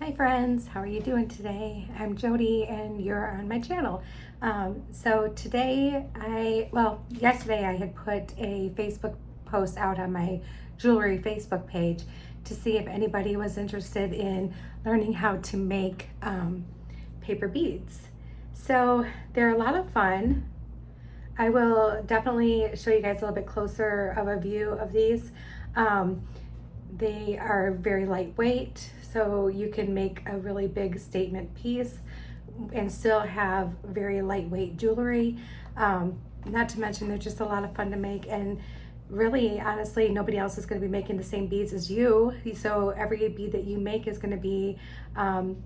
Hi friends, how are you doing today? I'm Jody and you're on my channel. So today yesterday I had put a Facebook post out on my jewelry Facebook page to see if anybody was interested in learning how to make paper beads. So they're a lot of fun. I will definitely show you guys a little bit closer of a view of these. They are very lightweight, so you can make a really big statement piece and still have very lightweight jewelry. Not to mention they're just a lot of fun to make, and really honestly nobody else is going to be making the same beads as you, so every bead that you make is going to be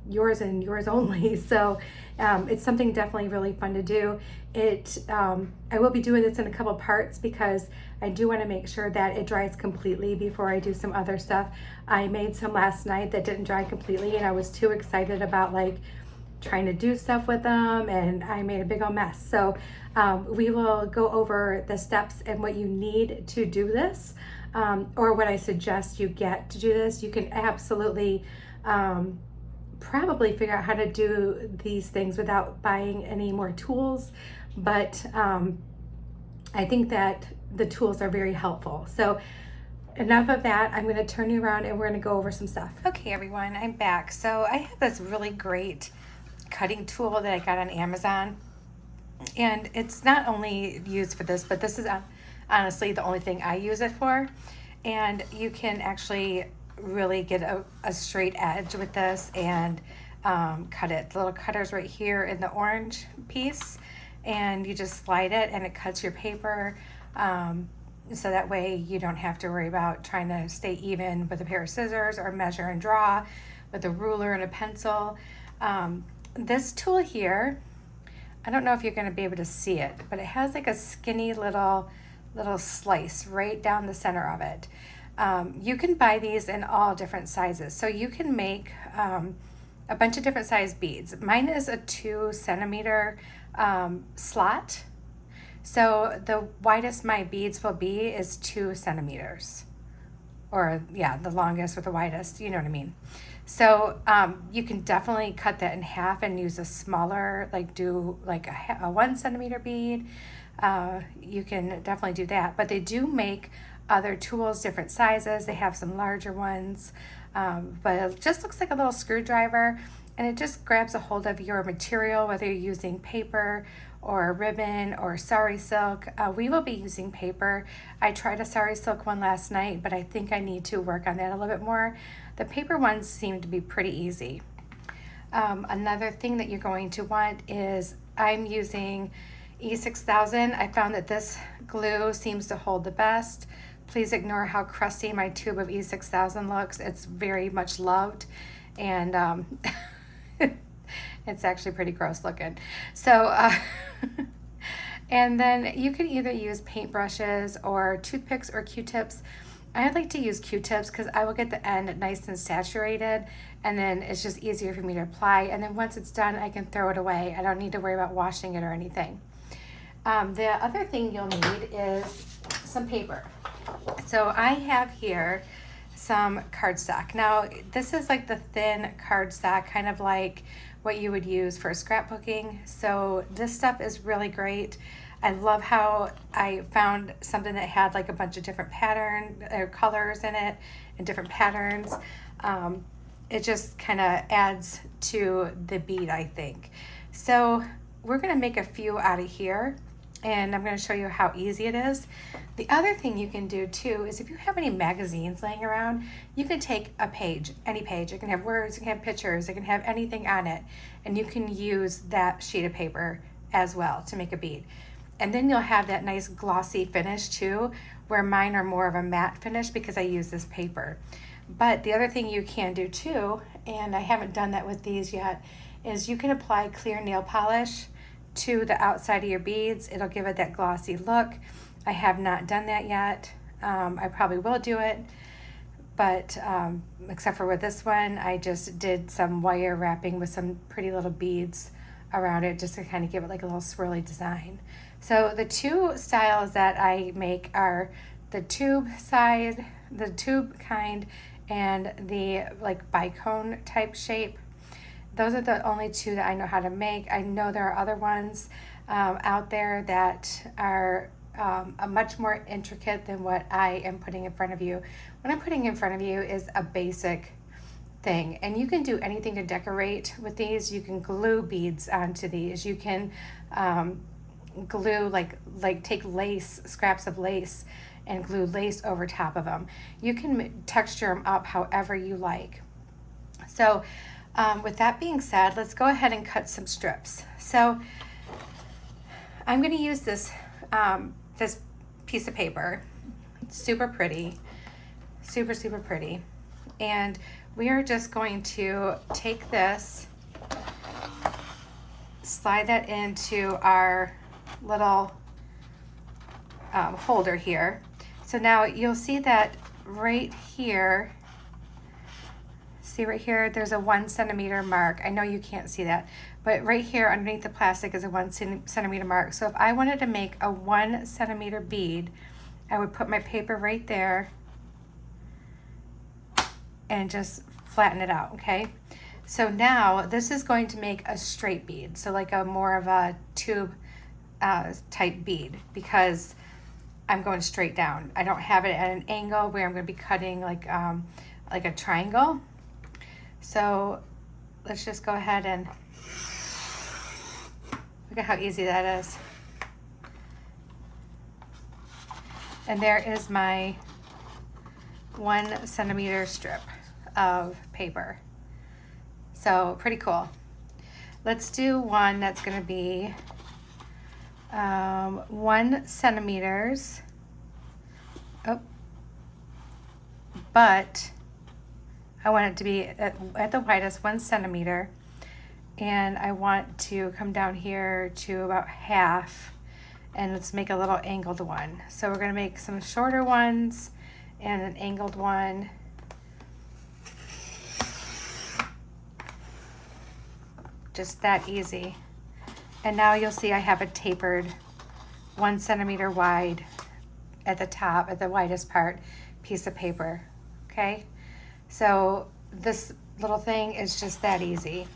yours and yours only. So it's something definitely really fun to do. I will be doing this in a couple parts because I do want to make sure that it dries completely before I do some other stuff. I made some last night that didn't dry completely and I was too excited about trying to do stuff with them, and I made a big old mess. So we will go over the steps and what you need to do this, or what I suggest you get to do this. You can absolutely probably figure out how to do these things without buying any more tools, but I think that the tools are very helpful. So enough of that. I'm going to turn you around and we're going to go over some stuff. Okay everyone, I'm back. So I have this really great cutting tool that I got on Amazon, and it's not only used for this, but this is honestly the only thing I use it for. And you can actually really get a straight edge with this and cut it. The little cutter's right here in the orange piece, and you just slide it and it cuts your paper, so that way you don't have to worry about trying to stay even with a pair of scissors or measure and draw with a ruler and a pencil. This tool here, I don't know if you're going to be able to see it, but it has like a skinny little slice right down the center of it. You can buy these in all different sizes, so you can make a bunch of different size beads. Mine is a 2 centimeter slot, so the widest my beads will be is 2 centimeters, or yeah, the longest with the widest, you know what I mean. So you can definitely cut that in half and use a smaller, do a 1 centimeter bead. You can definitely do that, but they do make other tools, different sizes. They have some larger ones, but it just looks like a little screwdriver, and it just grabs a hold of your material, whether you're using paper or a ribbon or sari silk. We will be using paper. I tried a sari silk one last night, but I think I need to work on that a little bit more. The paper ones seem to be pretty easy. Another thing that you're going to want is, I'm using E6000. I found that this glue seems to hold the best. Please ignore how crusty my tube of E6000 looks. It's very much loved, and it's actually pretty gross looking. So, and then you can either use paintbrushes or toothpicks or Q-tips. I like to use Q-tips because I will get the end nice and saturated, and then it's just easier for me to apply. And then once it's done, I can throw it away. I don't need to worry about washing it or anything. The other thing you'll need is some paper. So I have here some cardstock. Now this is like the thin cardstock, kind of like what you would use for scrapbooking. So this stuff is really great. I love how I found something that had like a bunch of different pattern or colors in it and different patterns. It just kind of adds to the bead, I think. So we're going to make a few out of here, and I'm going to show you how easy it is. The other thing you can do too is, if you have any magazines laying around, you can take a page, any page. It can have words, it can have pictures, it can have anything on it, and you can use that sheet of paper as well to make a bead. And then you'll have that nice glossy finish too, where mine are more of a matte finish because I use this paper. But the other thing you can do too, and I haven't done that with these yet, is you can apply clear nail polish to the outside of your beads. It'll give it that glossy look. I have not done that yet. I probably will do it, but except for with this one, I just did some wire wrapping with some pretty little beads around it just to kind of give it like a little swirly design. So the two styles that I make are the tube side, the tube kind, and the like bicone type shape. Those are the only two that I know how to make. I know there are other ones out there that are a much more intricate than what I am putting in front of you. What I'm putting in front of you is a basic thing, and you can do anything to decorate with these. You can glue beads onto these. You can glue like take lace, scraps of lace, and glue lace over top of them. You can texture them up however you like. So with that being said, let's go ahead and cut some strips. So I'm going to use this this piece of paper. It's super pretty, super pretty, and we are just going to take this, slide that into our little holder here. So now you'll see that right here, see right here, there's a 1 centimeter mark. I know you can't see that, but right here underneath the plastic is a 1 centimeter mark. So if I wanted to make a 1 centimeter bead, I would put my paper right there and just flatten it out, okay? So now this is going to make a straight bead, so like a more of a tube type bead, because I'm going straight down. I don't have it at an angle where I'm going to be cutting like a triangle. So let's just go ahead and look at how easy that is. And there is my 1 centimeter strip of paper. So pretty cool. Let's do one that's going to be 1 centimeters. Oh, but I want it to be at the widest 1 centimeter, and I want to come down here to about half, and let's make a little angled one. So we're going to make some shorter ones and an angled one. Just that easy. And now you'll see I have a tapered 1 centimeter wide at the top, at the widest part, piece of paper, okay? So this little thing is just that easy.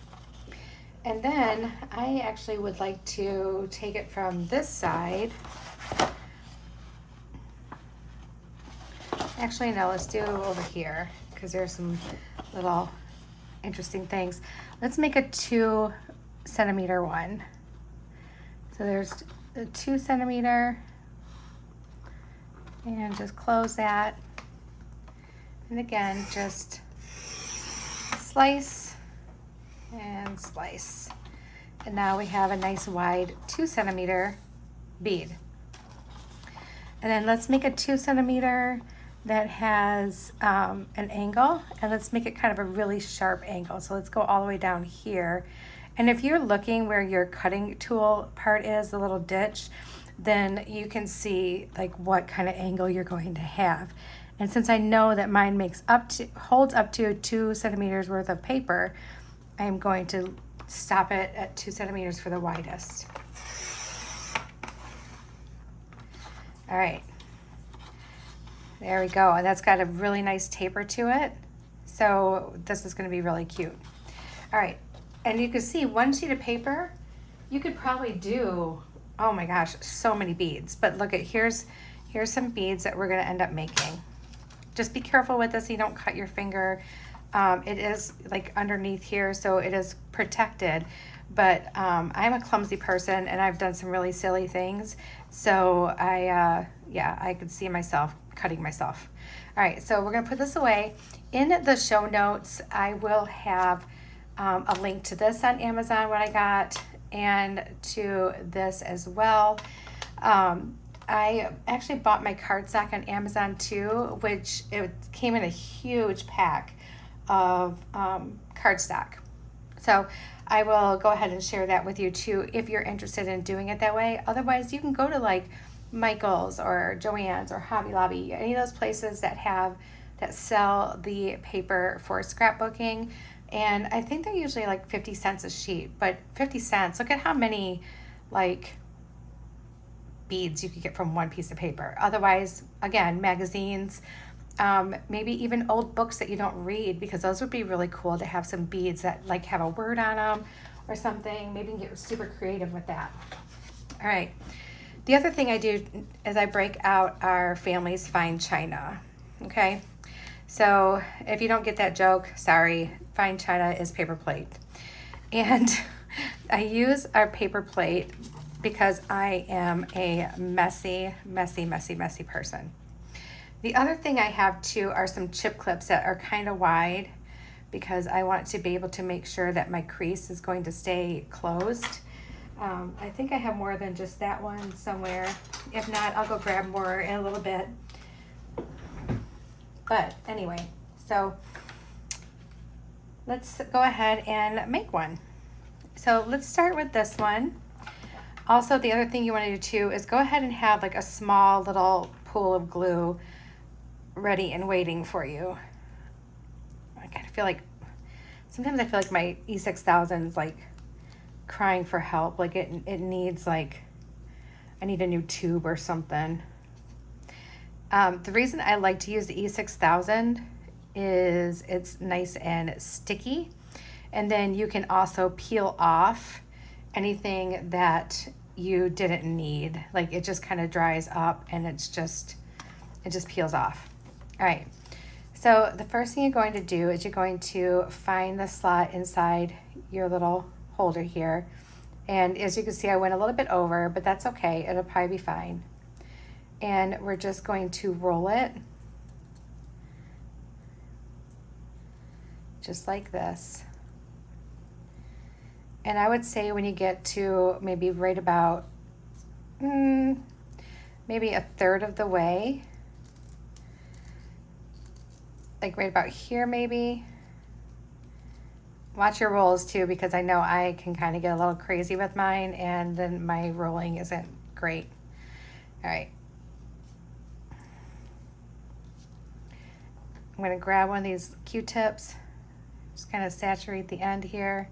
And then I actually would like to take it from this side. Actually, no, let's do over here because there's some little interesting things. Let's make a 2 centimeter one. So there's a 2 centimeter, and just close that. And again, just slice and slice. And now we have a nice wide 2 centimeter bead. And then let's make a 2 centimeter that has an angle, and let's make it kind of a really sharp angle. So let's go all the way down here. And if you're looking where your cutting tool part is, the little ditch, then you can see like what kind of angle you're going to have. And since I know that mine holds up to 2 centimeters worth of paper, I'm going to stop it at 2 centimeters for the widest. All right, there we go. And that's got a really nice taper to it. So this is going to be really cute. All right, and you can see 1 sheet of paper, you could probably do, oh my gosh, so many beads. But look at, here's some beads that we're going to end up making. Just be careful with this so you don't cut your finger. It is like underneath here, so it is protected. But I'm a clumsy person, and I've done some really silly things. So I could see myself cutting myself. All right, so we're gonna put this away. In the show notes, I will have a link to this on Amazon, what I got, and to this as well. I actually bought my cardstock on Amazon too, which it came in a huge pack of cardstock. So I will go ahead and share that with you too if you're interested in doing it that way. Otherwise, you can go to like Michael's or Joann's or Hobby Lobby, any of those places that sell the paper for scrapbooking. And I think they're usually like 50 cents a sheet, but 50 cents, look at how many like beads you could get from one piece of paper. Otherwise, again, magazines, maybe even old books that you don't read, because those would be really cool to have some beads that like have a word on them or something. Maybe you can get super creative with that. All right. The other thing I do is I break out our family's fine china. Okay. So if you don't get that joke, sorry, fine china is paper plate. And I use our paper plate because I am a messy person. The other thing I have too are some chip clips that are kind of wide, because I want to be able to make sure that my crease is going to stay closed. I think I have more than just that one somewhere. If not, I'll go grab more in a little bit. But anyway, so let's go ahead and make one. So let's start with this one. Also, the other thing you want to do too is go ahead and have like a small little pool of glue ready and waiting for you. I kind of feel like, sometimes I feel like my E6000 is like crying for help. Like it needs like, I need a new tube or something. The reason I like to use the E6000 is it's nice and sticky. And then you can also peel off anything that you didn't need. Like it just kind of dries up and it just peels off. All right. So the first thing you're going to do is you're going to find the slot inside your little holder here. And as you can see, I went a little bit over, but that's okay. It'll probably be fine. And we're just going to roll it just like this. And I would say when you get to maybe right about maybe a third of the way, like right about here maybe. Watch your rolls too, because I know I can kind of get a little crazy with mine and then my rolling isn't great. All right. I'm going to grab one of these Q-tips, just kind of saturate the end here.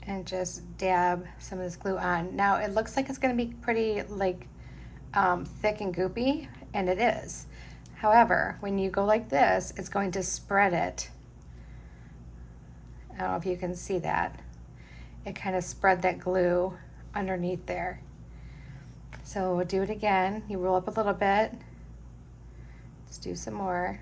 And just dab some of this glue on. Now it looks like it's going to be pretty like thick and goopy, and it is. However, when you go like this, it's going to spread it. I don't know if you can see that. It kind of spread that glue underneath there. So we'll do it again. You roll up a little bit. Let's do some more.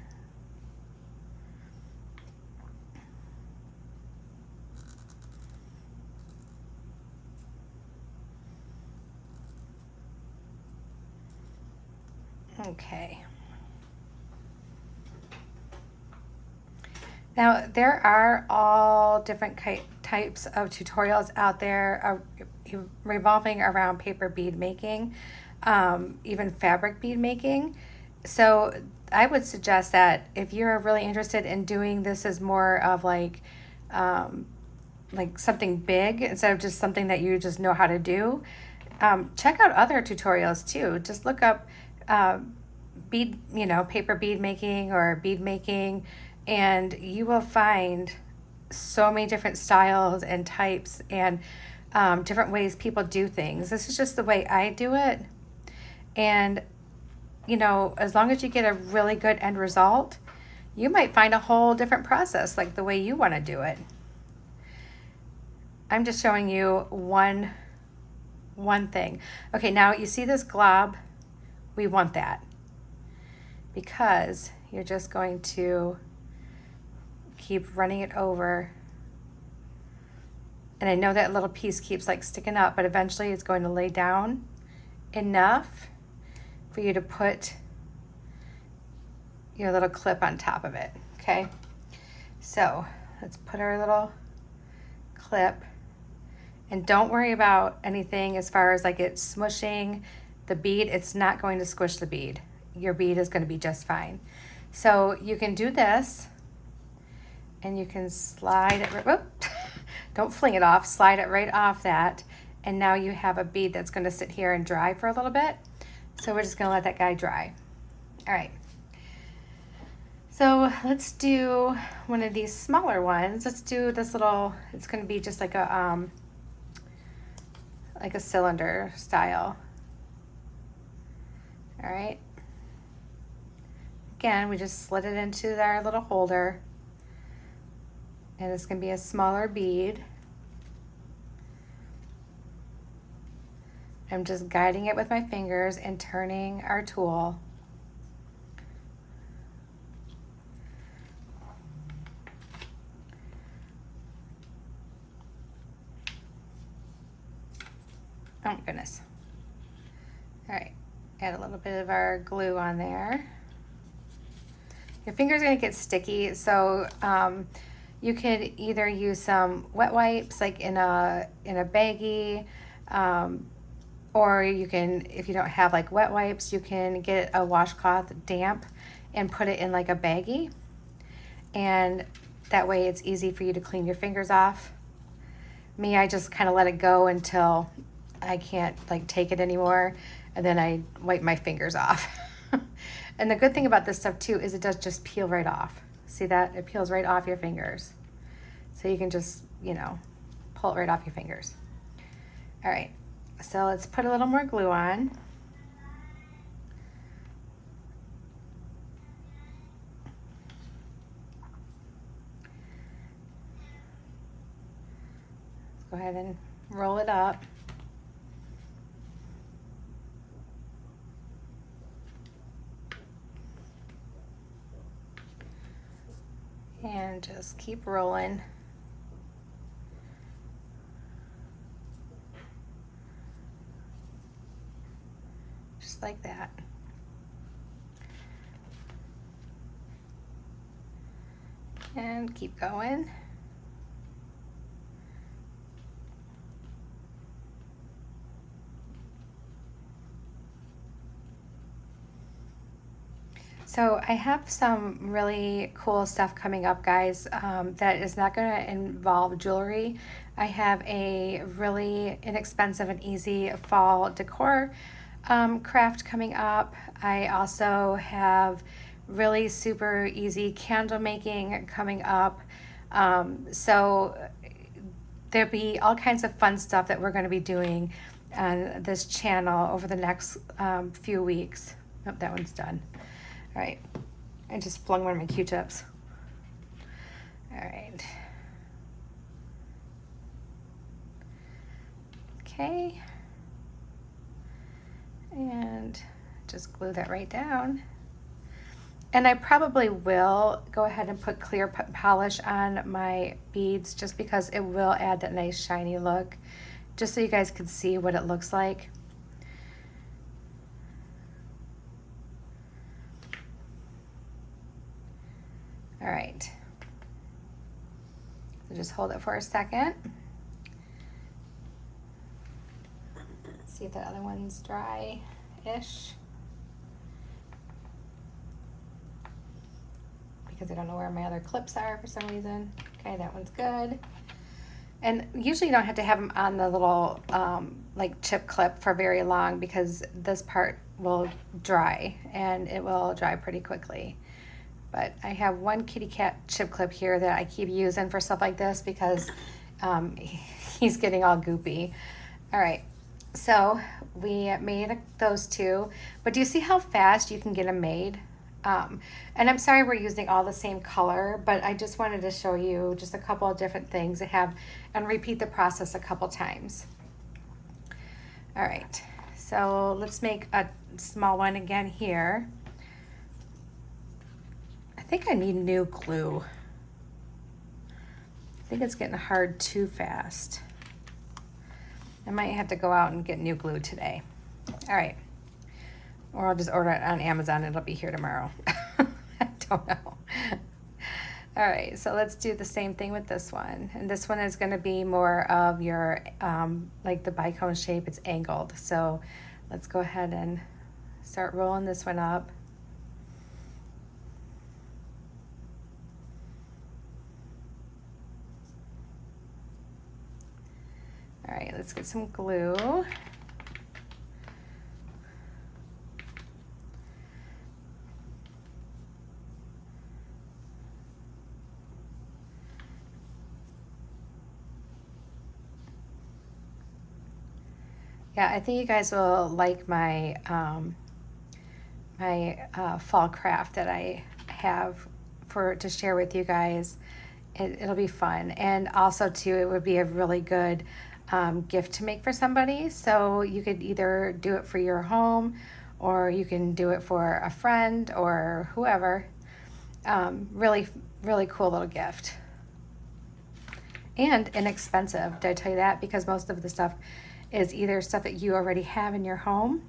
Okay. Now there are all different types of tutorials out there revolving around paper bead making, even fabric bead making. So I would suggest that if you're really interested in doing this as more of like something big instead of just something that you just know how to do, check out other tutorials too. Just look up bead, paper bead making or bead making, and you will find so many different styles and types and different ways people do things. This is just the way I do it. And, as long as you get a really good end result, you might find a whole different process, like the way you want to do it. I'm just showing you one thing. Okay, now you see this glob? We want that because you're just going to keep running it over. And I know that little piece keeps like sticking up, but eventually it's going to lay down enough for you to put your little clip on top of it, okay? So let's put our little clip, and don't worry about anything as far as like it smushing the bead. It's not going to squish the bead. Your bead is going to be just fine. So you can do this, and you can slide it, whoop, don't fling it off, slide it right off that, and now you have a bead that's going to sit here and dry for a little bit. So we're just going to let that guy dry. All right. So let's do one of these smaller ones. Let's do this little, it's going to be just like a like a cylinder style. All right. Again, we just slid it into our little holder, and it's going to be a smaller bead. I'm just guiding it with my fingers and turning our tool. Oh my goodness. All right, add a little bit of our glue on there. Your finger's gonna get sticky, so you could either use some wet wipes, like in a baggie, or you can, if you don't have like wet wipes, you can get a washcloth damp and put it in like a baggie, and that way it's easy for you to clean your fingers off. Me, I just kind of let it go until I can't like take it anymore, and then I wipe my fingers off. And the good thing about this stuff too is it does just peel right off. See that? It peels right off your fingers. So you can just, you know, pull it right off your fingers. All right, so let's put a little more glue on. Let's go ahead and roll it up. And just keep rolling. Just like that. And keep going. So I have some really cool stuff coming up, guys, that is not going to involve jewelry. I have a really inexpensive and easy fall decor craft coming up. I also have really super easy candle making coming up. So there'll be all kinds of fun stuff that we're going to be doing on this channel over the next few weeks. Oh, that one's done. All right, I just flung one of my Q-tips. All right. Okay. And just glue that right down. And I probably will go ahead and put clear polish on my beads just because it will add that nice shiny look, just so you guys can see what it looks like. All right, so just hold it for a second. See if the other one's dry-ish. Because I don't know where my other clips are for some reason. Okay, that one's good. And usually you don't have to have them on the little like chip clip for very long, because this part will dry, and it will dry pretty quickly. But I have one kitty cat chip clip here that I keep using for stuff like this because he's getting all goopy. All right, so we made those two, but do you see how fast you can get them made? And I'm sorry we're using all the same color, but I just wanted to show you just a couple of different things that have, and repeat the process a couple times. All right, so let's make a small one again here. I think I need new glue. I think it's getting hard too fast. I might have to go out and get new glue today. All right. Or I'll just order it on Amazon. It'll be here tomorrow. I don't know. All right, so let's do the same thing with this one. And this one is gonna be more of your, like the bicone shape, it's angled. So let's go ahead and start rolling this one up. All right, let's get some glue. Yeah, I think you guys will like my fall craft that I have to share with you guys. It'll be fun, and also too, it would be a really good gift to make for somebody. So you could either do it for your home, or you can do it for a friend or whoever. Really, really cool little gift. And inexpensive. Did I tell you that? Because most of the stuff is either stuff that you already have in your home.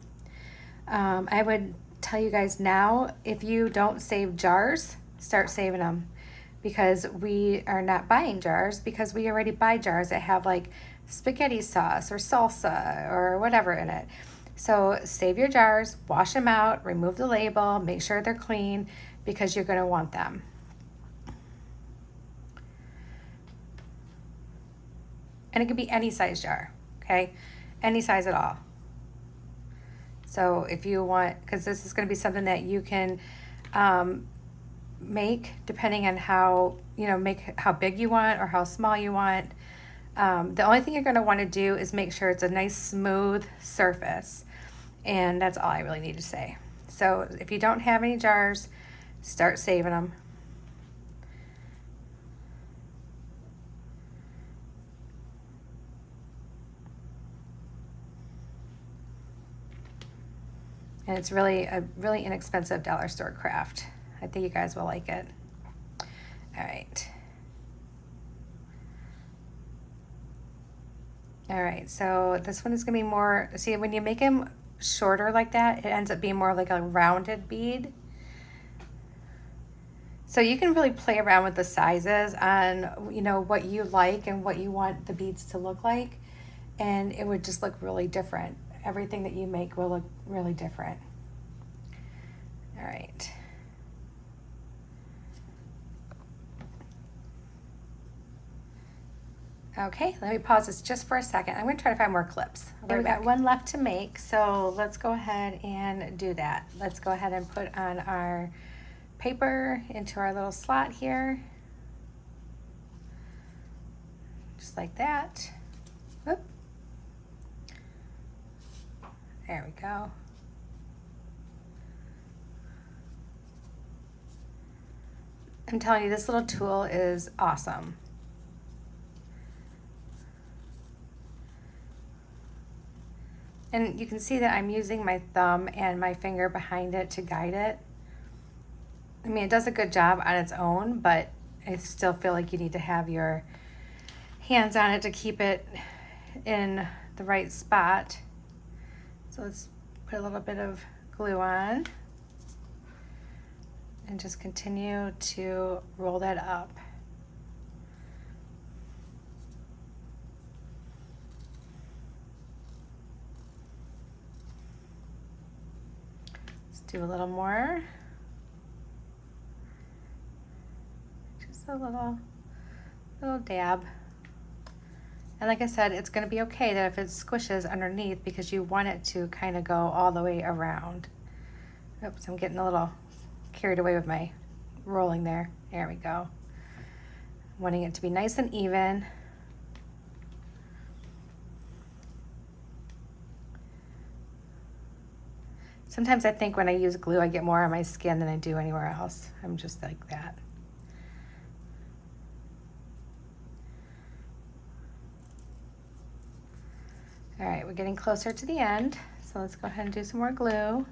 I would tell you guys now, if you don't save jars, start saving them, because we are not buying jars, because we already buy jars that have like spaghetti sauce or salsa or whatever in it. So save your jars, wash them out, remove the label, make sure they're clean, because you're going to want them. And it could be any size jar, okay? Any size at all. So if you want, because this is going to be something that you can make depending on how, make how big you want or how small you want. The only thing you're going to want to do is make sure it's a nice smooth surface. And that's all I really need to say. So if you don't have any jars, start saving them. And it's really a really inexpensive dollar store craft. I think you guys will like it. All right. All right, so this one is gonna be more, see, when you make them shorter like that, it ends up being more like a rounded bead. So you can really play around with the sizes on, what you like and what you want the beads to look like. And it would just look really different. Everything that you make will look really different. All right. Okay, let me pause this just for a second. I'm going to try to find more clips. We got one left to make, so let's go ahead and do that. Let's go ahead and put on our paper into our little slot here. Just like that. Whoop. There we go. I'm telling you, this little tool is awesome. And you can see that I'm using my thumb and my finger behind it to guide it. I mean, it does a good job on its own, but I still feel like you need to have your hands on it to keep it in the right spot. So let's put a little bit of glue on and just continue to roll that up. Let's do a little more. Just a little dab. And like I said, it's going to be okay that if it squishes underneath, because you want it to kind of go all the way around. Oops, I'm getting a little carried away with my rolling there. There we go. Wanting it to be nice and even. Sometimes I think when I use glue, I get more on my skin than I do anywhere else. I'm just like that. All right, we're getting closer to the end, so let's go ahead and do some more glue. All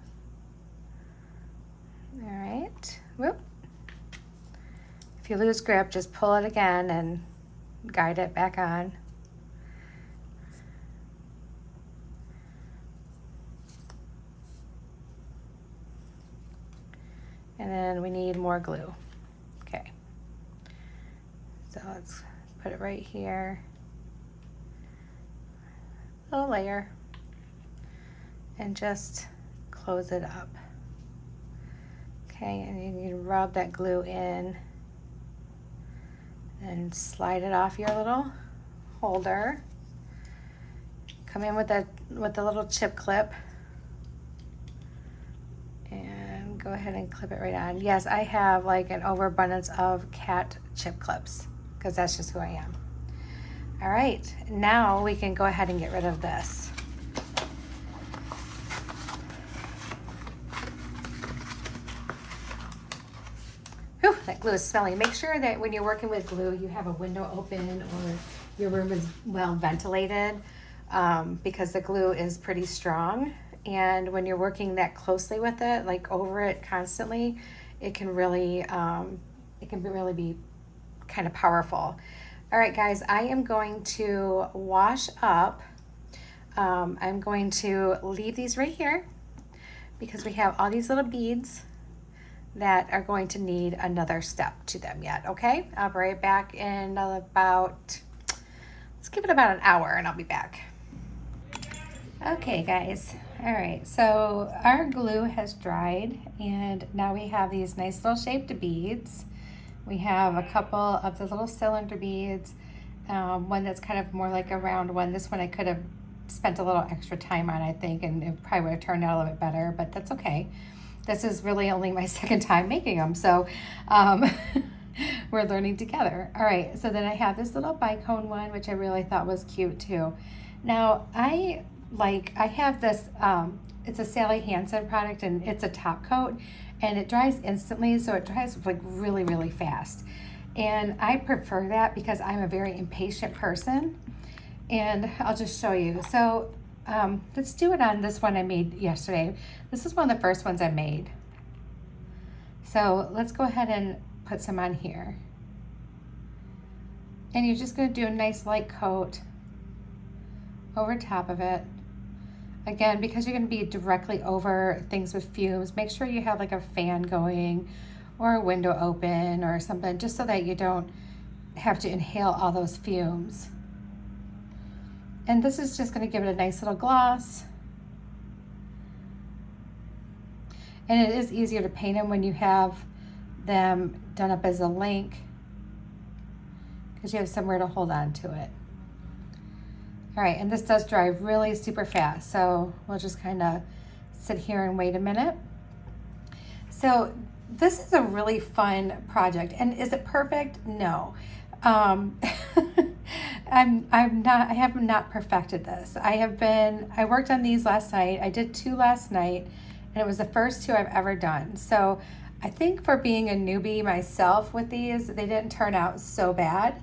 right, whoop. If you lose grip, just pull it again and guide it back on. And then we need more glue. Okay, so let's put it right here. Little layer, and just close it up. Okay, and you need to rub that glue in and slide it off your little holder. Come in with the little chip clip and go ahead and clip it right on. Yes, I have like an overabundance of cat chip clips because that's just who I am. All right, now we can go ahead and get rid of this. Whew, that glue is smelly. Make sure that when you're working with glue, you have a window open or your room is well ventilated, because the glue is pretty strong. And when you're working that closely with it, like over it constantly, it can really be kind of powerful. All right, guys, I am going to wash up. I'm going to leave these right here because we have all these little beads that are going to need another step to them yet, okay? I'll be right back in about, let's give it about an hour and I'll be back. Okay, guys. All right, so our glue has dried and now we have these nice little shaped beads. We have a couple of the little cylinder beads, one that's kind of more like a round one. This one I could have spent a little extra time on, I think, and it probably would have turned out a little bit better, but that's okay. This is really only my second time making them, so we're learning together. All right, so then I have this little bicone one, which I really thought was cute too. Now, I have this, it's a Sally Hansen product, and it's a top coat, and it dries instantly, so it dries like really, really fast. And I prefer that because I'm a very impatient person, and I'll just show you. So let's do it on this one I made yesterday. This is one of the first ones I made. So let's go ahead and put some on here. And you're just gonna do a nice light coat over top of it. Again, because you're gonna be directly over things with fumes, make sure you have like a fan going or a window open or something, just so that you don't have to inhale all those fumes. And this is just gonna give it a nice little gloss. And it is easier to paint them when you have them done up as a link, because you have somewhere to hold on to it. All right, and this does dry really super fast, so we'll just kind of sit here and wait a minute. So this is a really fun project, and is it perfect? No. I have not perfected this. I worked on these last night. I did 2 last night, and it was the first 2 I've ever done. So I think for being a newbie myself with these, they didn't turn out so bad.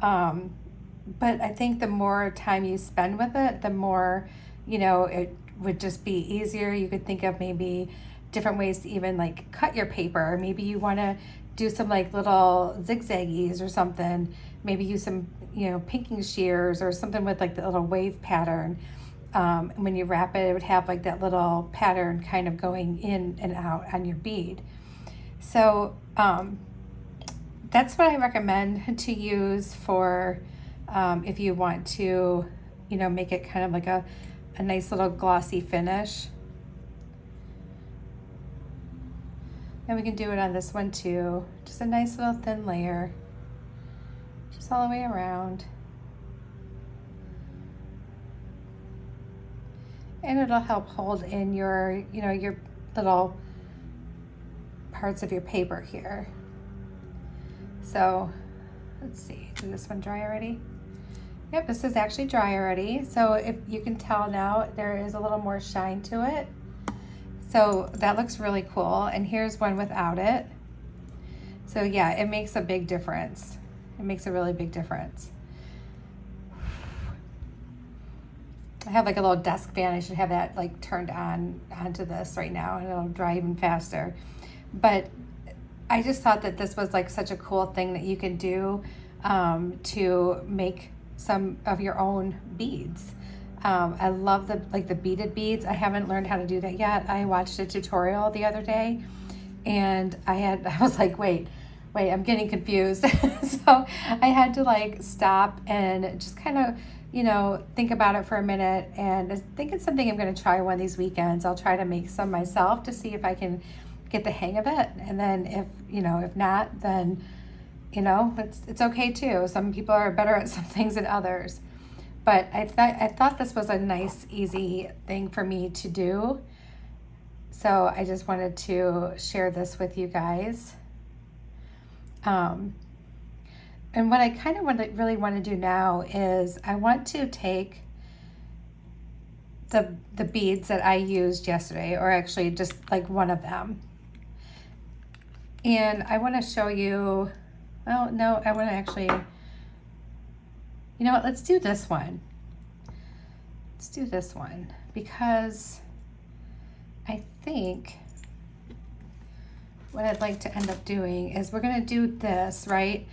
But I think the more time you spend with it, the more, it would just be easier. You could think of maybe different ways to even like cut your paper. Maybe you want to do some like little zigzaggies or something. Maybe use some, pinking shears or something with like the little wave pattern. And when you wrap it, it would have like that little pattern kind of going in and out on your bead. So that's what I recommend to use for if you want to, make it kind of like a nice little glossy finish. And we can do it on this one too. Just a nice little thin layer, just all the way around. And it'll help hold in your, your little parts of your paper here. So let's see, did this one dry already? Yep, this is actually dry already. So if you can tell now, there is a little more shine to it. So that looks really cool. And here's one without it. So yeah, it makes a big difference. It makes a really big difference. I have like a little desk fan. I should have that like turned onto this right now, and it'll dry even faster. But I just thought that this was like such a cool thing that you can do to make some of your own beads. I love the beaded beads. I haven't learned how to do that yet. I watched a tutorial the other day, and I was like, wait, I'm getting confused. So I had to like stop and just kind of, think about it for a minute, and I think it's something I'm going to try one of these weekends. I'll try to make some myself to see if I can get the hang of it. And then if not, then, it's okay too. Some people are better at some things than others. But I thought this was a nice, easy thing for me to do. So I just wanted to share this with you guys. And what I kind of really want to do now is I want to take the beads that I used yesterday, or actually just like one of them. And I want to show you, well, no, I want to actually, you know what, let's do this one. Let's do this one because I think what I'd like to end up doing is we're going to do this, right?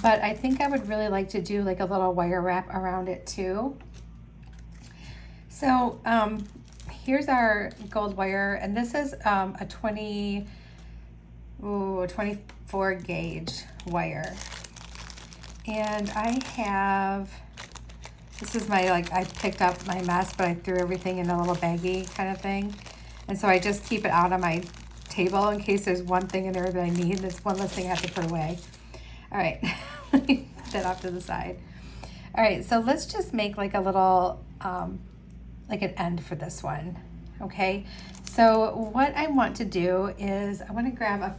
But I think I would really like to do like a little wire wrap around it too. So here's our gold wire, and this is a 24 gauge wire. And I have, this is my, like, I picked up my mess, but I threw everything in a little baggie kind of thing. And so I just keep it out on my table in case there's one thing in there that I need. That's one less thing I have to put away. All right, let me put that off to the side. All right, so let's just make like a little, like an end for this one, okay? So what I want to do is I want to grab a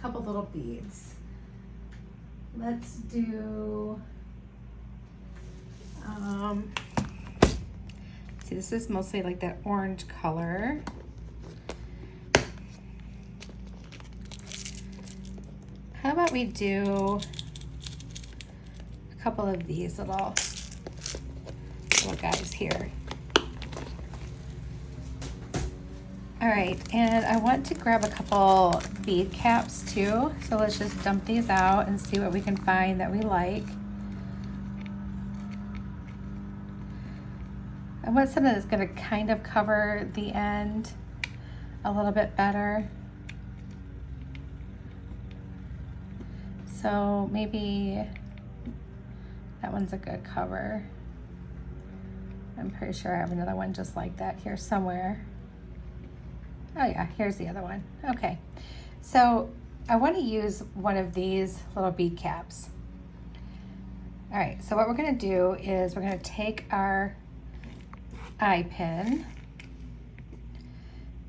couple little beads. Let's do, see, this is mostly like that orange color. How about we do a couple of these little guys here. All right, and I want to grab a couple bead caps too. So let's just dump these out and see what we can find that we like. I want something that's gonna kind of cover the end a little bit better. So maybe that one's a good cover. I'm pretty sure I have another one just like that here somewhere. Oh yeah, here's the other one. Okay, so I want to use one of these little bead caps. All right, so what we're going to do is we're going to take our eye pin.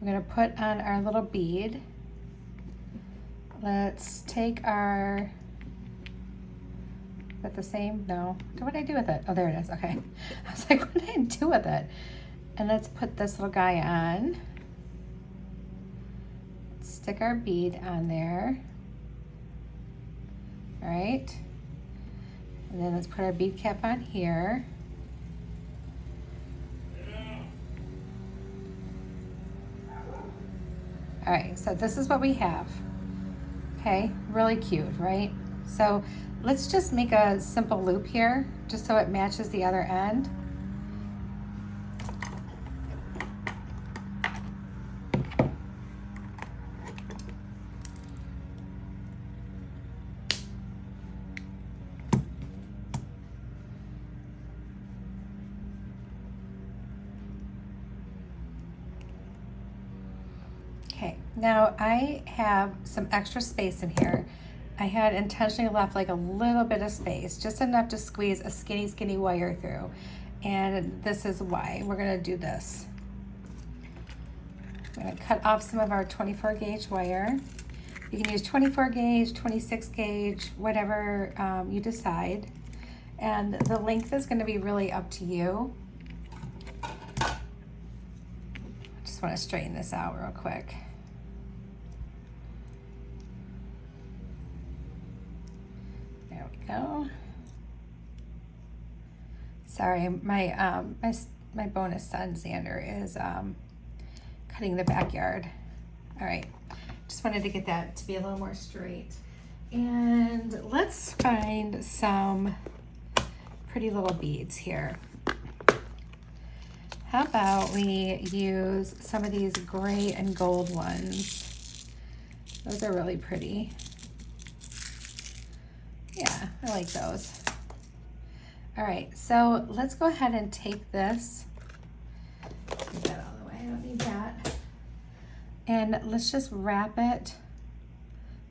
We're going to put on our little bead. Let's take our, is that the same? No. What did I do with it? Oh, there it is. Okay. I was like, what did I do with it? And let's put this little guy on. Stick our bead on there. All right. And then let's put our bead cap on here. All right, so this is what we have. Okay, really cute, right? So let's just make a simple loop here, just so it matches the other end. Okay, now I have some extra space in here. I had intentionally left like a little bit of space, just enough to squeeze a skinny wire through. And this is why we're gonna do this. I'm gonna cut off some of our 24 gauge wire. You can use 24 gauge, 26 gauge, whatever you decide. And the length is gonna be really up to you. I just wanna straighten this out real quick. There we go. Sorry, my my bonus son Xander is cutting the backyard. All right, just wanted to get that to be a little more straight. And let's find some pretty little beads here. How about we use some of these gray and gold ones? Those are really pretty. Yeah, I like those. All right, so let's go ahead and take this. Get that out of the way, I don't need that. And let's just wrap it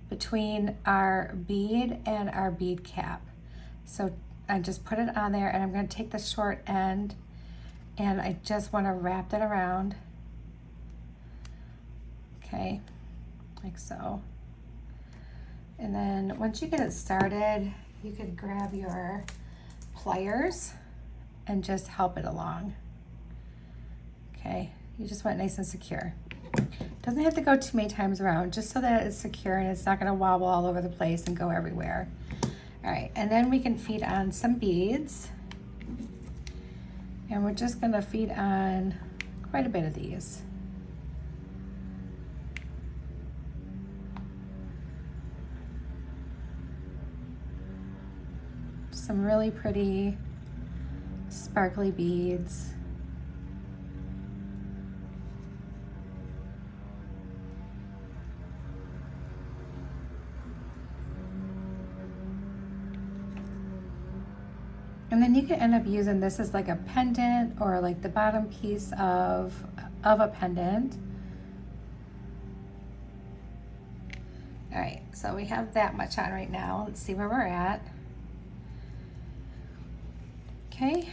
between our bead and our bead cap. So I just put it on there, and I'm going to take the short end and I just want to wrap it around. Okay, like so. And then once you get it started, you could grab your pliers and just help it along. Okay, you just want it nice and secure. Doesn't have to go too many times around, just so that it's secure and it's not gonna wobble all over the place and go everywhere. All right, and then we can feed on some beads. And we're just gonna feed on quite a bit of these. Some really pretty sparkly beads. And then you can end up using this as like a pendant or like the bottom piece of a pendant. All right, so we have that much on right now. Let's see where we're at. Okay,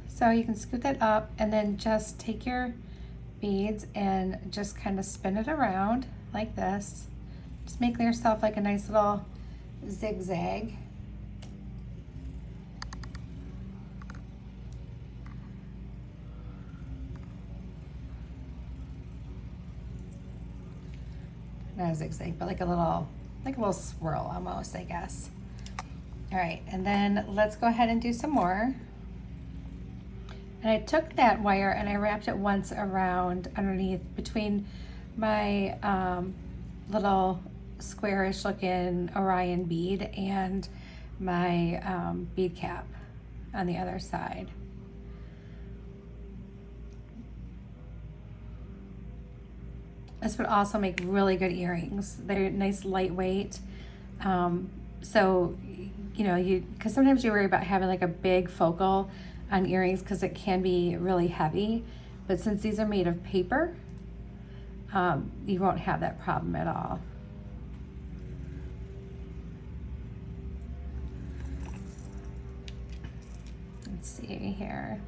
so you can scoot that up and then just take your beads and just kind of spin it around like this. Just make yourself like a nice little zigzag. Not a zigzag, but like a little swirl almost, I guess. All right, and then let's go ahead and do some more. And I took that wire and I wrapped it once around underneath between my little squarish looking Orion bead and my bead cap on the other side. This would also make really good earrings. They're nice, lightweight. So, you know, because sometimes you worry about having like a big focal on earrings because it can be really heavy. But since these are made of paper, you won't have that problem at all. Let's see here.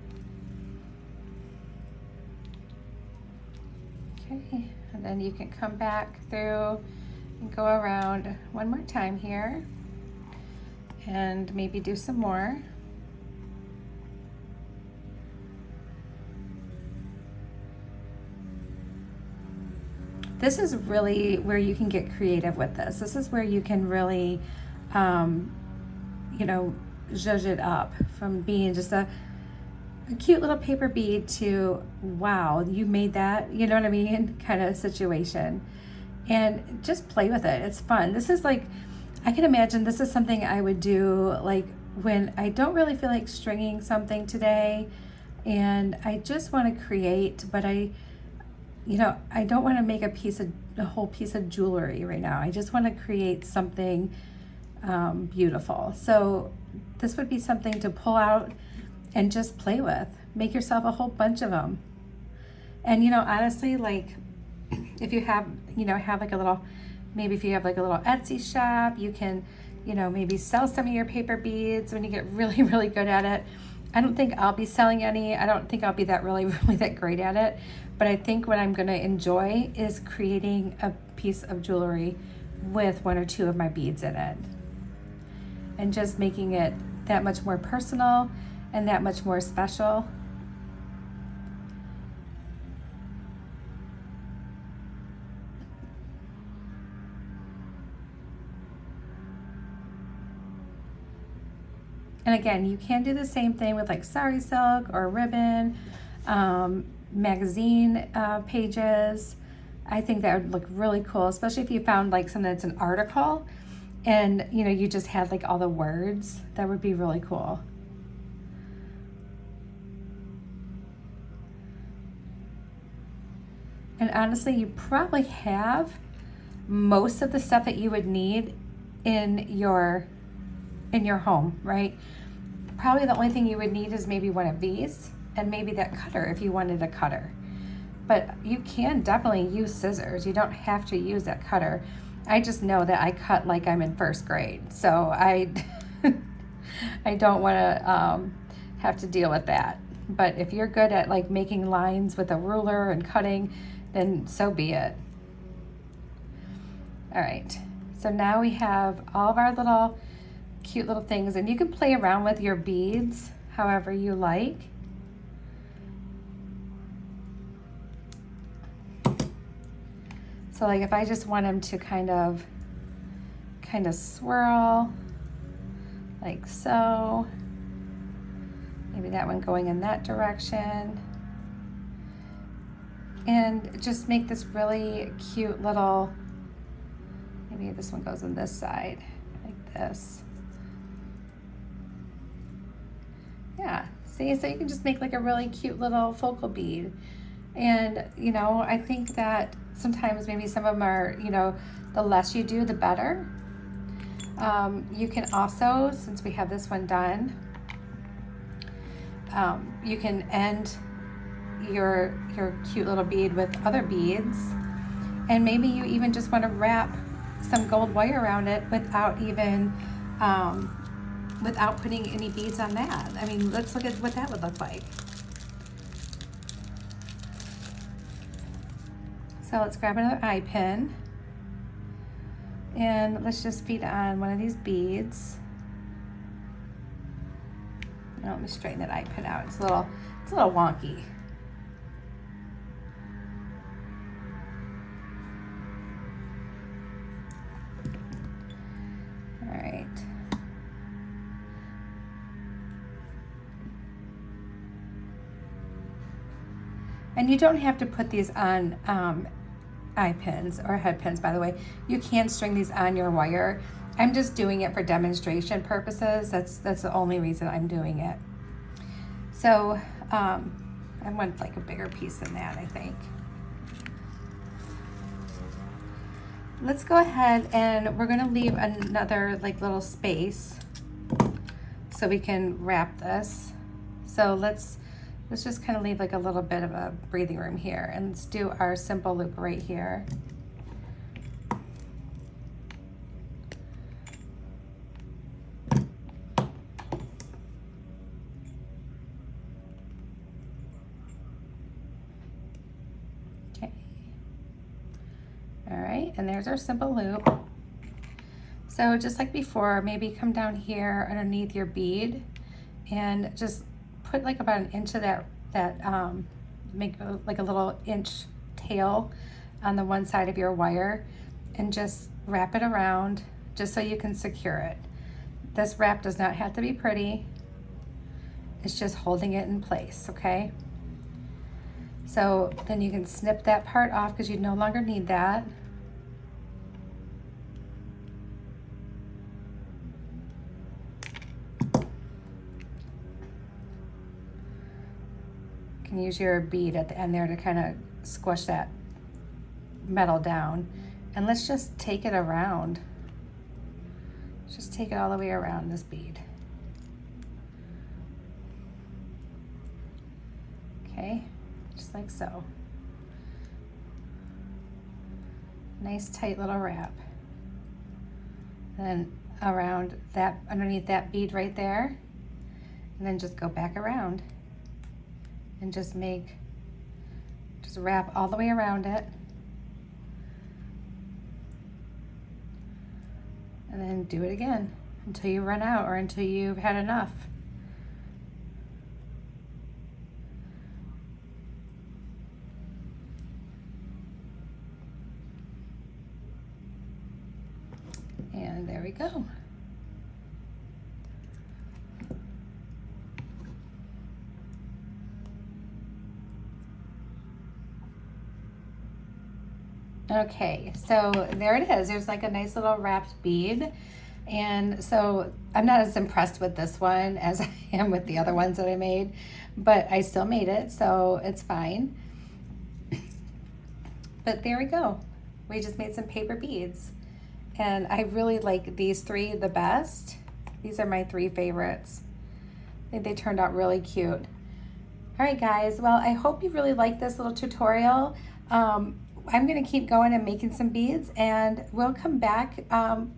Okay, and then you can come back through and go around one more time here and maybe do some more. This is really where you can get creative with this. This is where you can really, you know, zhuzh it up from being just a cute little paper bead to, wow, you made that, you know what I mean, kind of situation. And just play with it. It's fun. This is like, I can imagine this is something I would do like when I don't really feel like stringing something today and I just want to create, but I don't want to make a whole piece of jewelry right now. I just want to create something beautiful. So this would be something to pull out and just play with. Make yourself a whole bunch of them. And you know, honestly, like if you have, have like a little, maybe if you have like a little Etsy shop, you can, maybe sell some of your paper beads when you get really, really good at it. I don't think I'll be selling any. I don't think I'll be that really that great at it. But I think what I'm gonna enjoy is creating a piece of jewelry with one or two of my beads in it. And just making it that much more personal and that much more special. And again, you can do the same thing with like sari silk or ribbon, magazine pages. I think that would look really cool, especially if you found like something that's an article and you just had like all the words. That would be really cool. And honestly, you probably have most of the stuff that you would need in your home, right? Probably the only thing you would need is maybe one of these and maybe that cutter if you wanted a cutter. But you can definitely use scissors. You don't have to use that cutter. I just know that I cut like I'm in first grade. So I don't want to have to deal with that. But if you're good at like making lines with a ruler and cutting, then so be it. All right, so now we have all of our little cute little things, and you can play around with your beads however you like. So like if I just want them to kind of swirl like so, maybe that one going in that direction, and just make this really cute little, maybe this one goes on this side like this. Yeah, see, so you can just make like a really cute little focal bead. And you know, I think that sometimes maybe some of them are, you know, the less you do, the better. You can also, since we have this one done, you can end your cute little bead with other beads, and maybe you even just want to wrap some gold wire around it without even without putting any beads on that. I mean, let's look at what that would look like. So let's grab another eye pin, and let's just feed on one of these beads. Oh, let me straighten that eye pin out. It's a little wonky. All right. And you don't have to put these on eye pins or head pins, by the way. You can string these on your wire. I'm just doing it for demonstration purposes. That's the only reason I'm doing it. So I want like a bigger piece than that, I think. Let's go ahead and we're gonna leave another like little space so we can wrap this. So let's just kind of leave like a little bit of a breathing room here, and let's do our simple loop right here. Okay. All right, and there's our simple loop. So just like before, maybe come down here underneath your bead and just put like about an inch of that make like a little inch tail on the one side of your wire, and just wrap it around just so you can secure it. This wrap does not have to be pretty. It's just holding it in place, okay? So then you can snip that part off because you no longer need that. Use your bead at the end there to kind of squish that metal down, and let's just take it around. Just take it all the way around this bead. Okay, just like so. Nice tight little wrap. Then around that, underneath that bead right there, and then just go back around. And just wrap all the way around it. And then do it again until you run out or until you've had enough. And there we go. Okay, so there it is. There's like a nice little wrapped bead. And so I'm not as impressed with this one as I am with the other ones that I made, but I still made it, so it's fine. But there we go. We just made some paper beads. And I really like these three the best. These are my three favorites. I think they turned out really cute. All right, guys. Well, I hope you really liked this little tutorial. I'm going to keep going and making some beads, and we'll come back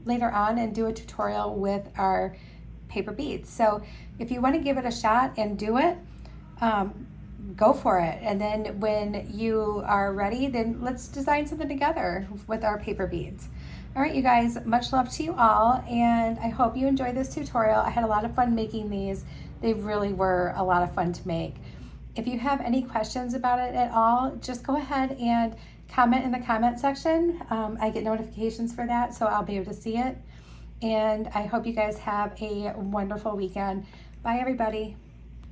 later on and do a tutorial with our paper beads. So if you want to give it a shot and do it, go for it. And then when you are ready, then let's design something together with our paper beads. All right, you guys, much love to you all, and I hope you enjoyed this tutorial. I had a lot of fun making these. They really were a lot of fun to make. If you have any questions about it at all, just go ahead and comment in the comment section. I get notifications for that, so I'll be able to see it. And I hope you guys have a wonderful weekend. Bye, everybody.